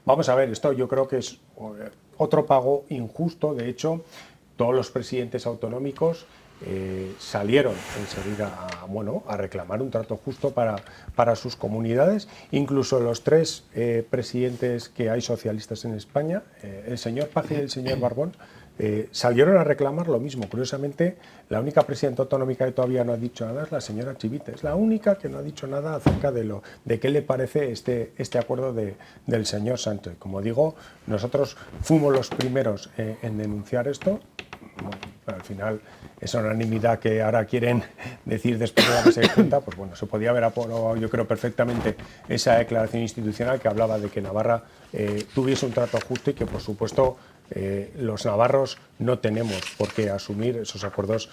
vamos a ver, esto yo creo que es otro pago injusto. De hecho, todos los presidentes autonómicos salieron enseguida a reclamar un trato justo para sus comunidades. Incluso los tres presidentes que hay socialistas en España, el señor Paz y el señor Barbón, salieron a reclamar lo mismo. Curiosamente, la única presidenta autonómica que todavía no ha dicho nada es la señora Chivite. Es la única que no ha dicho nada acerca de qué le parece este acuerdo del señor Sánchez. Como digo, nosotros fuimos los primeros en denunciar esto. Bueno, al final, esa unanimidad que ahora quieren decir después de la mesa de junta, pues bueno, se podía haber aprobado, yo creo, perfectamente esa declaración institucional que hablaba de que Navarra tuviese un trato justo y que, por supuesto, los navarros no tenemos por qué asumir esos acuerdos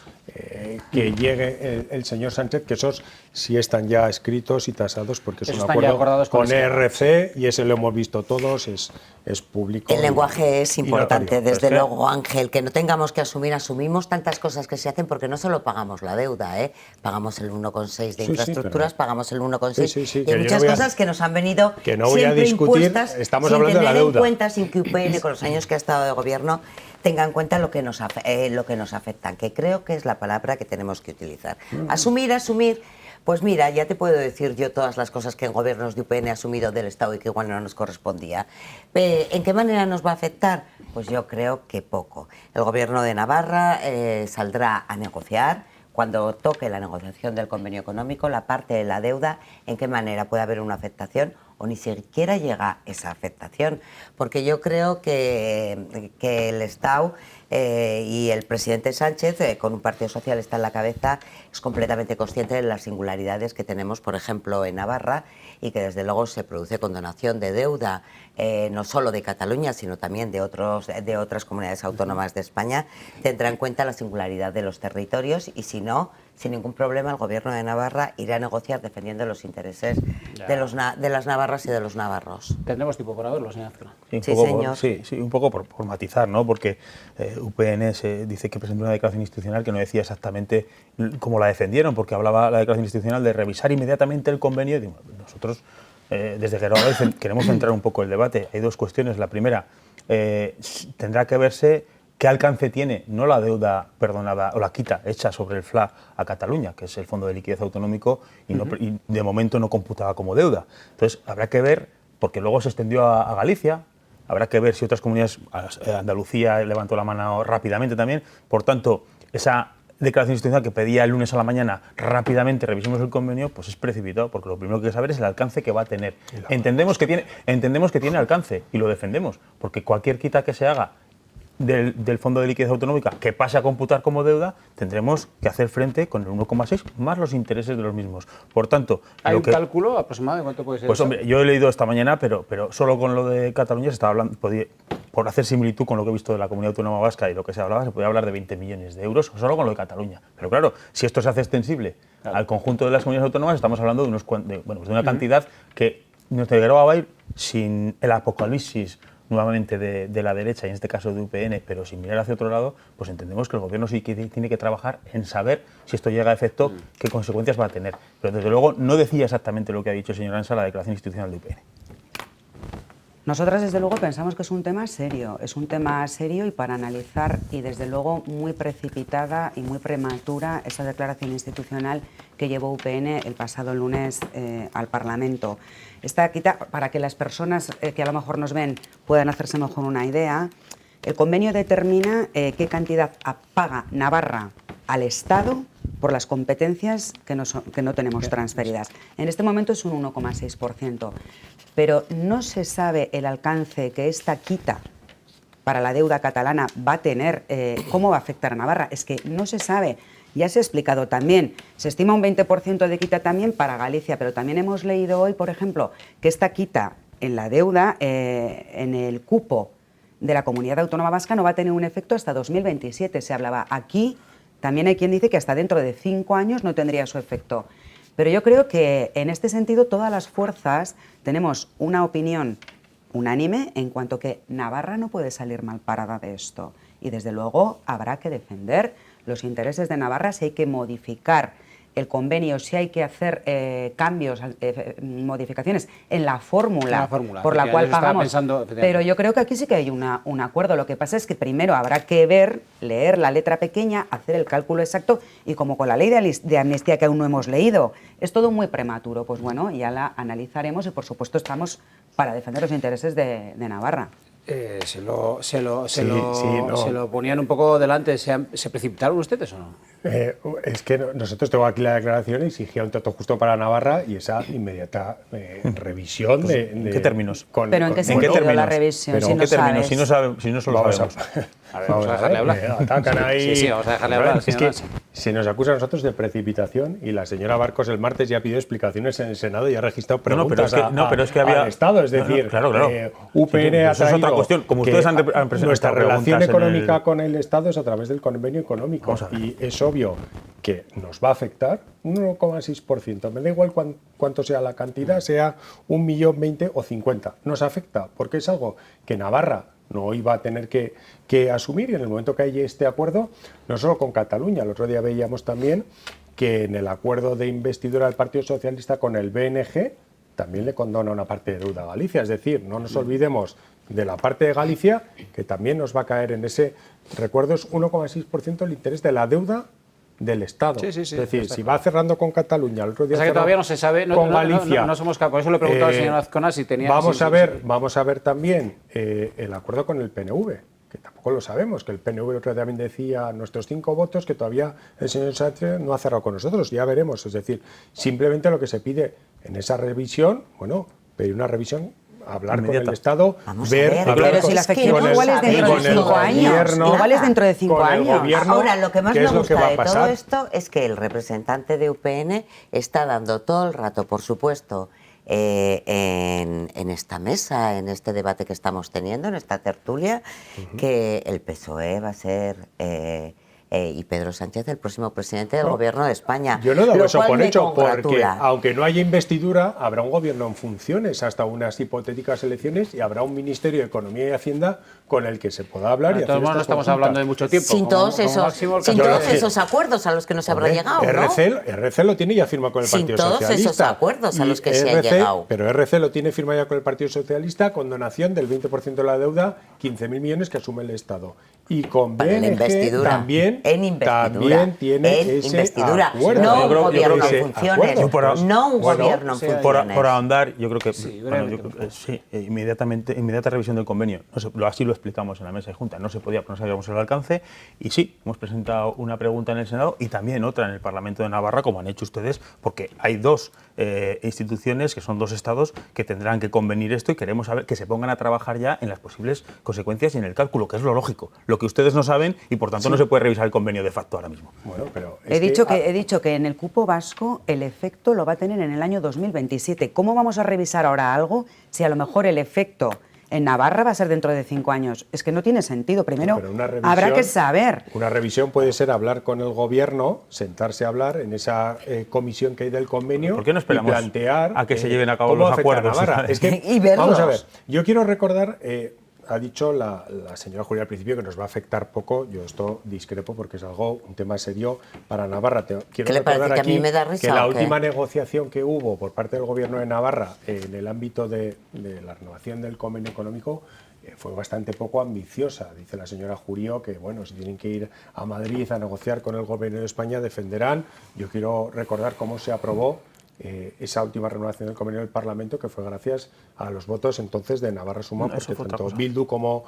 que llegue el señor Sánchez, que esos sí están ya escritos y tasados, porque es un acuerdo con ERC y ese lo hemos visto todos, es público. El lenguaje es importante, desde luego, Ángel, que no tengamos que asumimos tantas cosas que se hacen, porque no solo pagamos la deuda, pagamos el 1,6 de infraestructuras, pagamos el 1,6 y hay muchas cosas que nos han venido que no voy a discutir, impuestas, estamos sin hablando de la tener deuda. En cuenta, sin que UPN, con los años que ha estado de gobierno, tenga en cuenta lo que nos afecta, que creo que es la palabra que tenemos que utilizar. Asumir, pues mira, ya te puedo decir yo todas las cosas que en gobiernos de UPN he asumido del Estado y que igual no nos correspondía. ¿En qué manera nos va a afectar? Pues yo creo que poco. El gobierno de Navarra saldrá a negociar. Cuando toque la negociación del convenio económico, la parte de la deuda, ¿en qué manera puede haber una afectación? O ni siquiera llega esa afectación, porque yo creo que el Estado Y el presidente Sánchez, con un partido socialista en la cabeza, es completamente consciente de las singularidades que tenemos, por ejemplo, en Navarra, y que desde luego se produce condonación de deuda, no solo de Cataluña, sino también de otras comunidades autónomas de España. Tendrá en cuenta la singularidad de los territorios y, si no, sin ningún problema, el Gobierno de Navarra irá a negociar defendiendo los intereses de las navarras y de los navarros. ¿Tendremos tiempo para verlo, señor Azcona? Sí, señor. Sí, un poco por matizar, ¿no? Porque UPN se dice que presentó una declaración institucional que no decía exactamente cómo la defendieron, porque hablaba la declaración institucional de revisar inmediatamente el convenio. Y digo, nosotros, desde Geroa queremos centrar un poco el debate. Hay dos cuestiones. La primera, tendrá que verse qué alcance tiene, no la deuda perdonada o la quita hecha sobre el FLA a Cataluña, que es el Fondo de Liquidez Autonómico, y de momento no computaba como deuda. Entonces, habrá que ver, porque luego se extendió a Galicia, habrá que ver si otras comunidades, Andalucía levantó la mano rápidamente también. Por tanto, esa declaración institucional que pedía el lunes a la mañana, rápidamente revisemos el convenio, pues es precipitado, porque lo primero que hay que saber es el alcance que va a tener. Entendemos que tiene alcance y lo defendemos, porque cualquier quita que se haga del Fondo de Liquidez Autonómica que pase a computar como deuda, tendremos que hacer frente con el 1,6 más los intereses de los mismos. Por tanto, ¿hay un cálculo aproximado de cuánto puede ser? Pues eso? Hombre, yo he leído esta mañana, pero solo con lo de Cataluña se estaba hablando, por hacer similitud con lo que he visto de la Comunidad Autónoma Vasca y lo que se hablaba, se podía hablar de 20 millones de euros solo con lo de Cataluña. Pero claro, si esto se hace extensible al conjunto de las comunidades autónomas, estamos hablando de una cantidad que nuestra Geroa va a ir sin el apocalipsis nuevamente de la derecha, y en este caso de UPN, pero sin mirar hacia otro lado, pues entendemos que el Gobierno sí que tiene que trabajar en saber si esto llega a efecto, qué consecuencias va a tener. Pero desde luego no decía exactamente lo que ha dicho el señor Ansa la declaración institucional de UPN. Nosotras, desde luego, pensamos que es un tema serio y para analizar, y desde luego muy precipitada y muy prematura esa declaración institucional que llevó UPN el pasado lunes al Parlamento. Esta quita, para que las personas que a lo mejor nos ven puedan hacerse mejor una idea, el convenio determina qué cantidad paga Navarra al Estado por las competencias que no tenemos transferidas. En este momento es un 1,6%, pero no se sabe el alcance que esta quita para la deuda catalana va a tener, cómo va a afectar a Navarra. Es que no se sabe. Ya se ha explicado también, se estima un 20% de quita también para Galicia, pero también hemos leído hoy, por ejemplo, que esta quita en la deuda, en el cupo de la Comunidad Autónoma Vasca, no va a tener un efecto hasta 2027. Se hablaba aquí, también hay quien dice que hasta dentro de 5 años no tendría su efecto. Pero yo creo que en este sentido todas las fuerzas tenemos una opinión unánime en cuanto que Navarra no puede salir mal parada de esto. Y desde luego habrá que defender los intereses de Navarra si hay que modificar el convenio, si hay que hacer cambios, modificaciones en la fórmula por la cual pagamos. Pero yo creo que aquí sí que hay un acuerdo. Lo que pasa es que primero habrá que leer la letra pequeña, hacer el cálculo exacto, y como con la ley de amnistía que aún no hemos leído, es todo muy prematuro. Pues bueno, ya la analizaremos y por supuesto estamos para defender los intereses de Navarra. Se lo ponían un poco delante. ¿Se precipitaron ustedes o no? Es que nosotros tengo aquí la declaración, exigía un trato justo para Navarra y esa inmediata revisión pues, ¿en qué términos? ¿Pero en qué sentido la revisión? Si no sabes. Si no lo sabemos. Vamos a dejarle hablar. Atacan ahí. Sí, vamos a dejarle hablar. Es que se nos acusa a nosotros de precipitación y la señora Barcos el martes ya pidió explicaciones en el Senado y ha registrado preguntas al Estado. Es decir, UPN ha eso es otra cuestión. Como ustedes han presentado nuestra relación económica con el Estado es a través del convenio económico. Y es obvio que nos va a afectar un 1,6%. Me da igual cuánto sea la cantidad, sea 1.020.000 o 50. Nos afecta porque es algo que Navarra no iba a tener que asumir, y en el momento que hay este acuerdo, no solo con Cataluña, el otro día veíamos también que en el acuerdo de investidura del Partido Socialista con el BNG también le condona una parte de deuda a Galicia, es decir, no nos olvidemos de la parte de Galicia, que también nos va a caer en ese, recuerdo, es 1,6% el interés de la deuda del Estado. Sí, es decir, si va cerrando con Cataluña, el otro día que todavía no se sabe, con Galicia. No somos capaces. Por eso le he preguntado al señor Azcona si tenía... Vamos a ver también el acuerdo con el PNV, que tampoco lo sabemos, que el PNV el otro día también decía nuestros 5 votos, que todavía el señor Sánchez no ha cerrado con nosotros, ya veremos. Es decir, simplemente lo que se pide en esa revisión, pedir una revisión hablar con Inmediata. el Estado, Vamos a ver, ver, hablar Pero con- si la afección con el- igual es dentro con de el 5 años. gobierno, Igual es dentro de 5 con el años. gobierno. Ahora, lo que más ¿qué me es lo que gusta va a de todo pasar? esto es que el representante de UPN está dando todo el rato, por supuesto, en esta mesa, en este debate que estamos teniendo, en esta tertulia, que el PSOE va a ser y Pedro Sánchez el próximo presidente del No, gobierno de España. Yo no doy lo eso cual por me hecho, porque congratula. aunque no haya investidura, habrá un gobierno en funciones hasta unas hipotéticas elecciones y habrá un Ministerio de Economía y Hacienda con el que se pueda hablar. De y todos hacer modos, no estas estamos consultas. hablando de mucho tiempo. Sin como- todos, como esos, máximo el sin 14 todos de- esos acuerdos a los que no se habrá Hombre, llegado, ¿no? RC lo tiene ya firmado con el Sin Partido todos Socialista. esos acuerdos a Y los que se han llegado. Pero RC lo tiene firmado ya con el Partido Socialista con donación del 20% de la deuda, 15.000 millones que asume el Estado. Y con Para la BNG investidura. también, En investidura. también tiene En ese investidura. acuerdo. No Yo un creo gobierno que en ese funciones. acuerdo. No un Bueno, gobierno en sí, funciones. Por ahondar, yo creo que Sí, bueno, brevemente, yo creo que sí, inmediata revisión del convenio. Así lo explicamos en la mesa de junta. No se podía, no sabíamos el alcance. Y sí, hemos presentado una pregunta en el Senado y también otra en el Parlamento de Navarra, como han hecho ustedes, porque hay dos instituciones, que son dos estados, que tendrán que convenir esto y queremos saber que se pongan a trabajar ya en las posibles consecuencias y en el cálculo, que es lo lógico. Lo que ustedes no saben y por tanto no se puede revisar el convenio de facto ahora mismo. Bueno, pero He dicho que en el cupo vasco el efecto lo va a tener en el año 2027. ¿Cómo vamos a revisar ahora algo si a lo mejor el efecto en Navarra va a ser dentro de 5 años? Es que no tiene sentido. Primero, Pero una revisión- habrá que saber. Una revisión puede ser hablar con el gobierno, sentarse a hablar en esa comisión que hay del convenio. ¿Por qué no esperamos y plantear a que se lleven a cabo cómo los afecta a acuerdos? Navarra? Es que, Y verlos. vamos a ver, yo quiero recordar, ha dicho la señora Julia al principio que nos va a afectar poco. Yo esto discrepo porque es un tema serio para Navarra. Quiero ¿Qué le parece, recordar que a mí aquí me da risa que la o qué? última negociación que hubo por parte del gobierno de Navarra en el ámbito de la renovación del convenio económico fue bastante poco ambiciosa. Dice la señora Jurío que, bueno, si tienen que ir a Madrid a negociar con el gobierno de España, defenderán. Yo quiero recordar cómo se aprobó esa última renovación del convenio del Parlamento, que fue gracias a los votos entonces de Navarra Suma, No, eso porque fue otra tanto cosa. Bildu como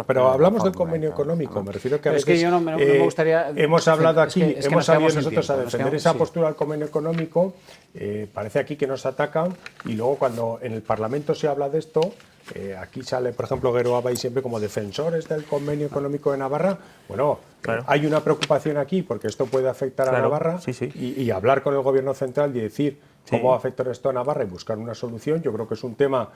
pero hablamos del convenio económico. Me refiero que a Pero es que veces yo no me gustaría- hemos hablado es que- aquí, es que hemos nos salido quedamos sin nosotros a tiempo, nos defender quedamos- esa sí. postura al convenio económico. Parece aquí que nos atacan y luego cuando en el Parlamento se habla de esto, aquí sale, por ejemplo, Guero Abay siempre como defensores del convenio económico de Navarra. Bueno, Claro. hay una preocupación aquí porque esto puede afectar a Claro, Navarra sí, sí. Y hablar con el gobierno central y decir Sí. cómo afecta esto a Navarra y buscar una solución. Yo creo que es un tema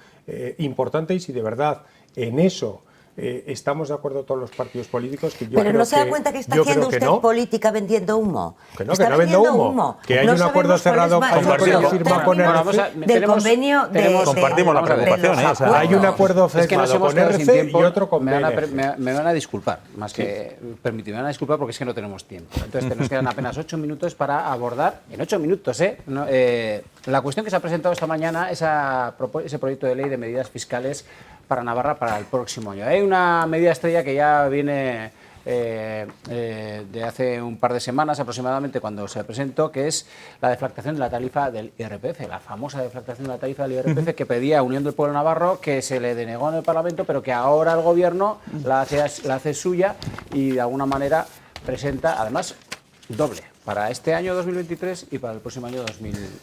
importante y si de verdad en eso estamos de acuerdo todos los partidos políticos, que yo Pero creo no se da que- cuenta que está yo haciendo creo que usted no. política vendiendo humo. Que no, Está que no vendo vendiendo humo, que hay No un acuerdo sabemos cuál cerrado es con el el que firma con término vamos a- del tenemos- convenio de, tenemos- compartimos la de los preocupación, o sea, hay un acuerdos. acuerdo Es que nos firmado hemos con quedado sin RC tiempo. y otro con me van, a, BNG. me van a disculpar, más que permitir, me van a disculpar porque es que no tenemos tiempo. Entonces nos quedan apenas 8 minutos para abordar, en 8 minutos, la cuestión que se ha presentado esta mañana, ese proyecto de ley de medidas fiscales para Navarra para el próximo año. Hay una medida estrella que ya viene de hace un par de semanas aproximadamente cuando se presentó, que es la deflactación de la tarifa del IRPF, la famosa deflactación de la tarifa del IRPF que pedía Unión del Pueblo Navarro, que se le denegó en el Parlamento, pero que ahora el Gobierno la hace suya y de alguna manera presenta, además, doble, para este año 2023 y para el próximo año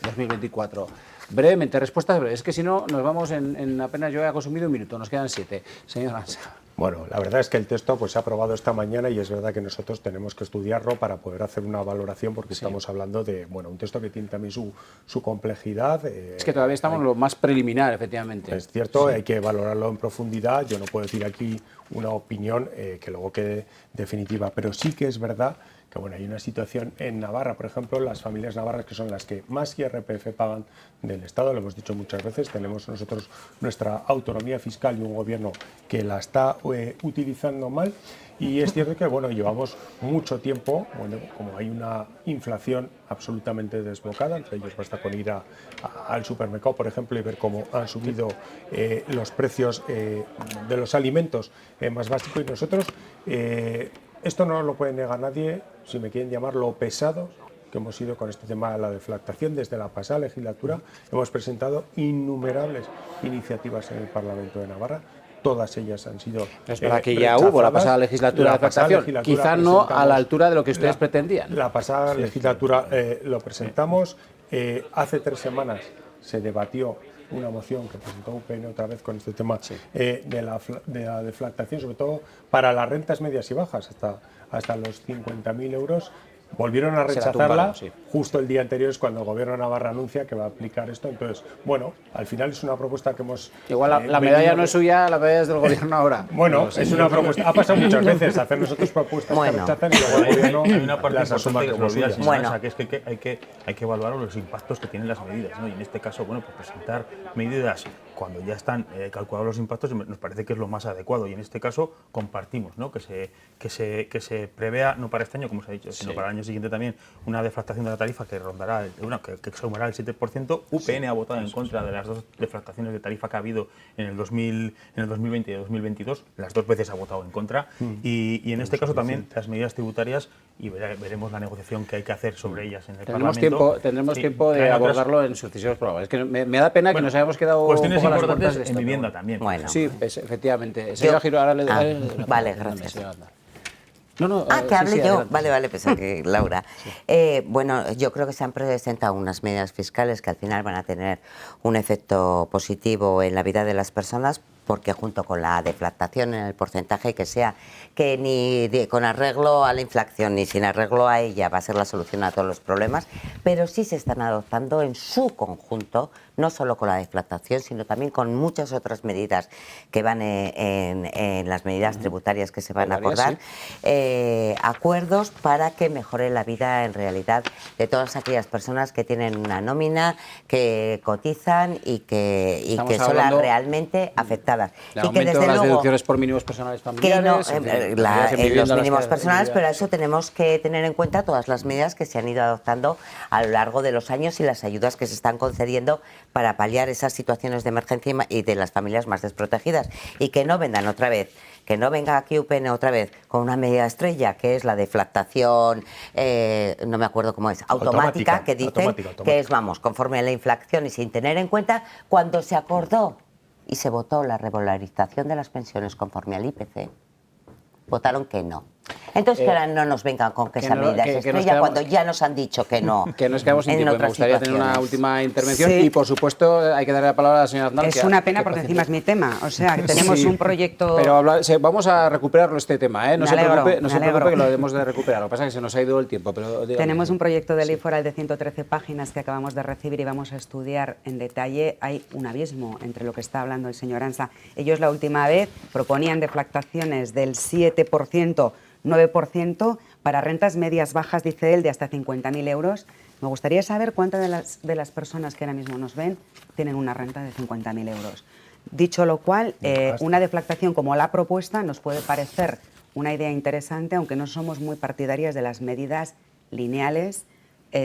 2024. Brevemente, respuestas breves. Es que si no, nos vamos en apenas, yo he consumido 1 minuto, nos quedan 7. Señor Ansa. Bueno, la verdad es que el texto pues, se ha aprobado esta mañana y es verdad que nosotros tenemos que estudiarlo para poder hacer una valoración porque estamos hablando de un texto que tiene también su complejidad. Es que todavía estamos en lo más preliminar, efectivamente. Es cierto, hay que valorarlo en profundidad. Yo no puedo decir aquí una opinión que luego quede definitiva, pero sí que es verdad que hay una situación en Navarra, por ejemplo, las familias navarras que son las que más IRPF pagan del Estado, lo hemos dicho muchas veces, tenemos nosotros nuestra autonomía fiscal y un gobierno que la está utilizando mal y es cierto que llevamos mucho tiempo, como hay una inflación absolutamente desbocada, entre ellos basta con ir al supermercado, por ejemplo, y ver cómo han subido los precios de los alimentos más básicos y nosotros esto no lo puede negar nadie, si me quieren llamar lo pesado que hemos ido con este tema de la deflactación desde la pasada legislatura. Hemos presentado innumerables iniciativas en el Parlamento de Navarra. Todas ellas han sido Es verdad que ya hubo la pasada legislatura de deflactación, quizá no a la altura de lo que ustedes pretendían. La pasada legislatura lo presentamos. Hace 3 semanas se debatió una moción que presentó UPN otra vez con este tema de la deflactación, sobre todo para las rentas medias y bajas, hasta los 50.000 euros. Volvieron a rechazarla, tumbaron, sí. justo el día anterior es cuando el Gobierno de Navarra anuncia que va a aplicar esto. Entonces, bueno, al final es una propuesta que hemos... Igual la medalla no es suya, la medalla es del Gobierno ahora. Bueno, es una propuesta. Ha pasado muchas veces hacer nosotros propuestas que rechazan y luego el Gobierno hay una parte las asuma importante que como se olvida, suyas. señora Bueno. Elsa, que es que hay que evaluar los impactos que tienen las medidas, ¿no? Y en este caso, bueno, pues presentar medidas cuando ya están calculados los impactos nos parece que es lo más adecuado, y en este caso compartimos, ¿no? que se prevea, no para este año, como se ha dicho, sino para el año siguiente también, una deflactación de la tarifa que rondará, que sumará el 7%. UPN ha votado en contra de las dos deflactaciones de tarifa que ha habido en el 2020 y el 2022, las dos veces ha votado en contra, y en este caso también las medidas tributarias, y veremos la negociación que hay que hacer sobre ellas en el Parlamento. Tendremos Sí, tiempo de hay otras abordarlo en sucesivos programas. Es que me da pena que nos hayamos quedado cuestiones un poco a las importantes puertas de en esto, vivienda pero también. Bueno. Sí, efectivamente. Señora Giro, ahora le vale, gracias. No, Que hable yo. adelante. Vale, pensaba que Laura. Bueno, yo creo que se han presentado unas medidas fiscales que al final van a tener un efecto positivo en la vida de las personas, porque junto con la deflactación en el porcentaje que sea, que ni con arreglo a la inflación ni sin arreglo a ella va a ser la solución a todos los problemas, pero sí se están adoptando en su conjunto, no solo con la deflactación, sino también con muchas otras medidas que van en las medidas tributarias que se van a acordar, acuerdos para que mejore la vida en realidad de todas aquellas personas que tienen una nómina, que cotizan y que son las realmente afectadas. El Y que aumento desde de las luego deducciones por mínimos personales que no, familiares, los mínimos personales, pero a eso tenemos que tener en cuenta todas las medidas que se han ido adoptando a lo largo de los años y las ayudas que se están concediendo para paliar esas situaciones de emergencia y de las familias más desprotegidas, y que no vendan otra vez. Que no venga aquí UPN otra vez con una medida estrella, que es la deflactación, no me acuerdo cómo es, automática, que dicen que es, vamos, conforme a la inflación y sin tener en cuenta cuando se acordó y se votó la regularización de las pensiones conforme al IPC, votaron que no. Entonces que ahora no nos vengan con que esa medida es estrella cuando ya nos han dicho que no. Que nos quedamos sin tiempo. Me gustaría tener una última intervención y, por supuesto, hay que darle la palabra a la señora Aznar. Es una pena porque encima es mi tema. O sea, que tenemos un proyecto... Pero vamos a recuperarlo este tema, ¿eh? No se preocupe que lo debemos de recuperar. Lo que pasa es que se nos ha ido el tiempo. Pero tenemos un proyecto de ley foral de 113 páginas que acabamos de recibir y vamos a estudiar en detalle. Hay un abismo entre lo que está hablando el señor Ansa. Ellos la última vez proponían deflactaciones del 7%, 9% para rentas medias bajas, dice él, de hasta 50.000 euros. Me gustaría saber cuántas de las personas que ahora mismo nos ven tienen una renta de 50.000 euros. Dicho lo cual, una deflactación como la propuesta nos puede parecer una idea interesante, aunque no somos muy partidarias de las medidas lineales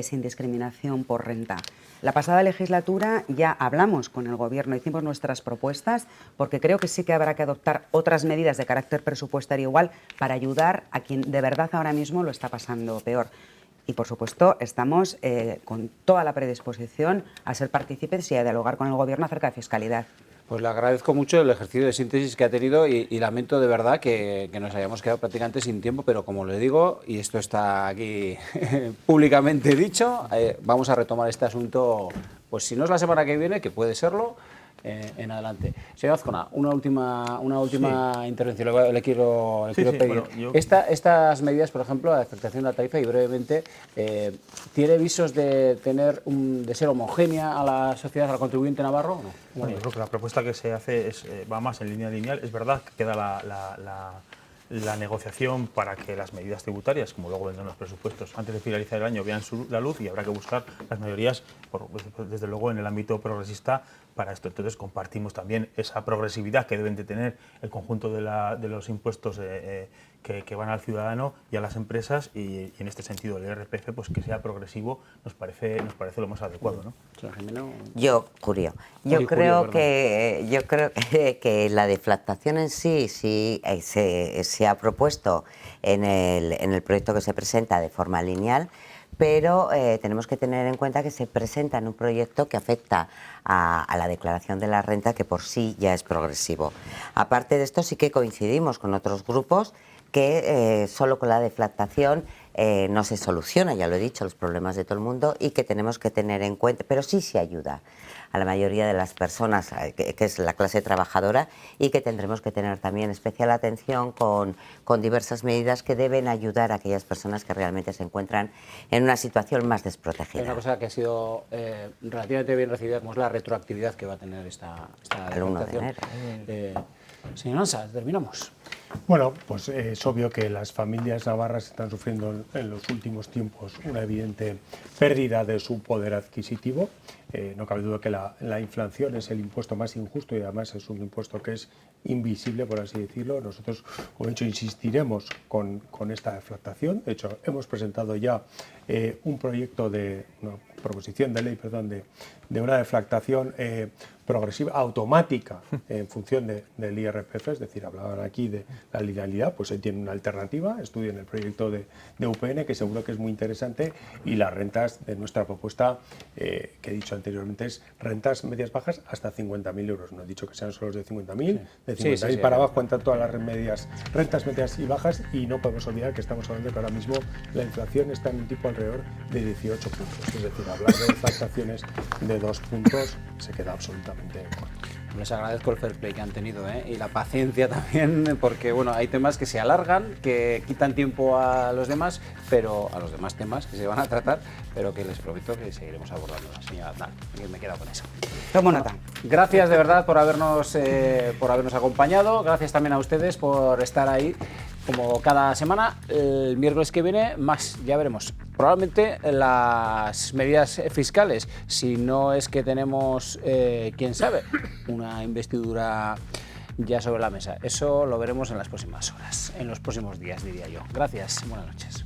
sin discriminación por renta. La pasada legislatura ya hablamos con el Gobierno, hicimos nuestras propuestas, porque creo que sí que habrá que adoptar otras medidas de carácter presupuestario igual para ayudar a quien de verdad ahora mismo lo está pasando peor. Y, por supuesto, estamos con toda la predisposición a ser partícipes y a dialogar con el Gobierno acerca de fiscalidad. Pues le agradezco mucho el ejercicio de síntesis que ha tenido y lamento de verdad que nos hayamos quedado prácticamente sin tiempo, pero como le digo, y esto está aquí públicamente dicho, vamos a retomar este asunto, pues si no es la semana que viene, que puede serlo, en adelante. Señor Azcona, una última intervención le quiero pedir. Bueno, estas medidas, por ejemplo, la deflactación de la tarifa, y brevemente, ¿tiene visos de ser homogénea a la sociedad, al contribuyente navarro o no? Bueno, yo creo que la propuesta que se hace va más en línea lineal. Es verdad que queda la negociación para que las medidas tributarias, como luego vendrán los presupuestos, antes de finalizar el año vean la luz, y habrá que buscar las mayorías, desde luego, en el ámbito progresista para esto. Entonces compartimos también esa progresividad que deben de tener el conjunto de los impuestos que van al ciudadano y a las empresas, y en este sentido el IRPF, pues que sea progresivo nos parece lo más adecuado, ¿no? Yo creo que la deflactación en sí se ha propuesto en el proyecto que se presenta de forma lineal, pero tenemos que tener en cuenta que se presenta en un proyecto que afecta a la declaración de la renta, que por sí ya es progresivo. Aparte de esto, sí que coincidimos con otros grupos que solo con la deflactación no se soluciona, ya lo he dicho, los problemas de todo el mundo, y que tenemos que tener en cuenta, pero sí se ayuda a la mayoría de las personas, que es la clase trabajadora, y que tendremos que tener también especial atención con diversas medidas que deben ayudar a aquellas personas que realmente se encuentran en una situación más desprotegida. Hay una cosa que ha sido relativamente bien recibida, como es la retroactividad que va a tener esta El 1 de decretación. enero. Señor Ansas, terminamos. Bueno, pues es obvio que las familias navarras están sufriendo en los últimos tiempos una evidente pérdida de su poder adquisitivo. No cabe duda que la inflación es el impuesto más injusto y además es un impuesto que es invisible, por así decirlo. Nosotros, como he dicho, insistiremos con esta deflactación. De hecho, hemos presentado ya un proyecto de una proposición de ley, perdón, de una deflactación progresiva, automática, en función del IRPF, es decir, hablaban aquí de la linealidad, pues ahí tienen una alternativa, estudien el proyecto de UPN, que seguro que es muy interesante, y las rentas de nuestra propuesta, que he dicho anteriormente, es rentas medias bajas hasta 50.000 euros. No he dicho que sean solo los de 50.000, de 50.000 para abajo entran todas las rentas medias y bajas, y no podemos olvidar que estamos hablando de que ahora mismo la inflación está en un tipo alrededor de 18 puntos, es decir, hablar de deflactaciones de 2 puntos se queda absolutamente corto. Les agradezco el fair play que han tenido, y la paciencia también, porque bueno, hay temas que se alargan, que quitan tiempo a los demás, pero a los demás temas que se van a tratar, pero que les prometo que seguiremos abordando. Señora Aznar, me he quedado con eso. Tomo nota. Gracias de verdad por habernos acompañado, gracias también a ustedes por estar ahí como cada semana. El miércoles que viene más, ya veremos. Probablemente las medidas fiscales, si no es que tenemos, quién sabe, una investidura ya sobre la mesa. Eso lo veremos en las próximas horas, en los próximos días, diría yo. Gracias, buenas noches.